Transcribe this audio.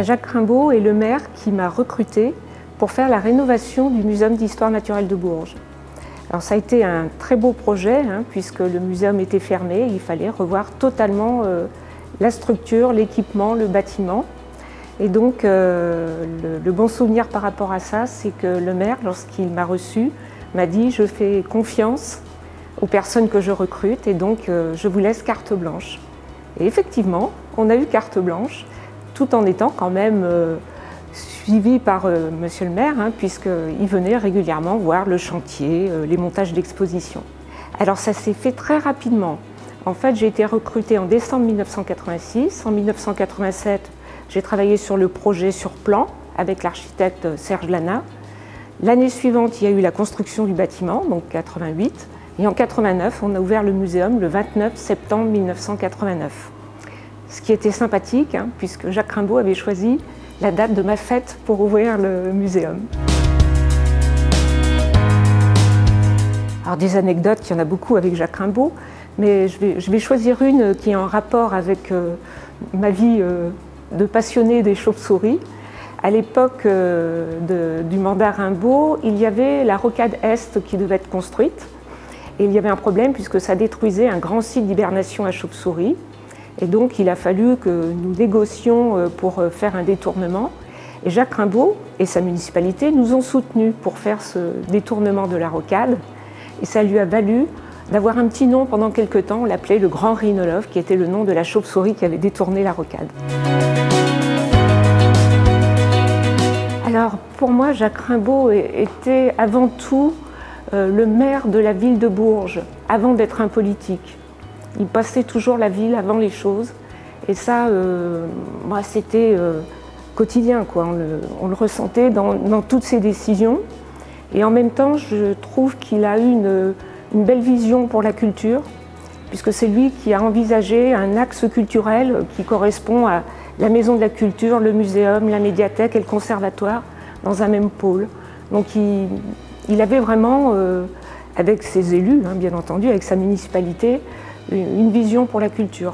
Jacques Rimbaud est le maire qui m'a recruté pour faire la rénovation du Muséum d'histoire naturelle de Bourges. Alors ça a été un très beau projet, puisque le muséum était fermé, il fallait revoir totalement la structure, l'équipement, le bâtiment. Et donc le bon souvenir par rapport à ça, c'est que le maire, lorsqu'il m'a reçu, m'a dit « je fais confiance aux personnes que je recrute et donc je vous laisse carte blanche ». Et effectivement, on a eu carte blanche, tout en étant quand même suivi par monsieur le maire, puisqu'il venait régulièrement voir le chantier, les montages d'exposition. Alors ça s'est fait très rapidement. En fait, j'ai été recrutée en décembre 1986. En 1987, j'ai travaillé sur le projet sur plan avec l'architecte Serge Lana. L'année suivante, il y a eu la construction du bâtiment, donc 88. Et en 89, on a ouvert le muséum le 29 septembre 1989. Ce qui était sympathique, puisque Jacques Rimbaud avait choisi la date de ma fête pour ouvrir le muséum. Alors des anecdotes, il y en a beaucoup avec Jacques Rimbaud, mais je vais choisir une qui est en rapport avec ma vie de passionnée des chauves-souris. À l'époque du mandat Rimbaud, il y avait la rocade Est qui devait être construite. Et il y avait un problème puisque ça détruisait un grand site d'hibernation à chauves-souris. Et donc il a fallu que nous négocions pour faire un détournement. Et Jacques Rimbaud et sa municipalité nous ont soutenus pour faire ce détournement de la rocade. Et ça lui a valu d'avoir un petit nom pendant quelque temps. On l'appelait le Grand Rhinolophe, qui était le nom de la chauve-souris qui avait détourné la rocade. Alors pour moi, Jacques Rimbaud était avant tout le maire de la ville de Bourges, avant d'être un politique. Il passait toujours la ville avant les choses. Et ça, c'était quotidien, quoi. On le ressentait dans toutes ses décisions. Et en même temps, je trouve qu'il a eu une belle vision pour la culture, puisque c'est lui qui a envisagé un axe culturel qui correspond à la maison de la culture, le muséum, la médiathèque et le conservatoire dans un même pôle. Donc il avait vraiment, avec ses élus, bien entendu, avec sa municipalité, une vision pour la culture.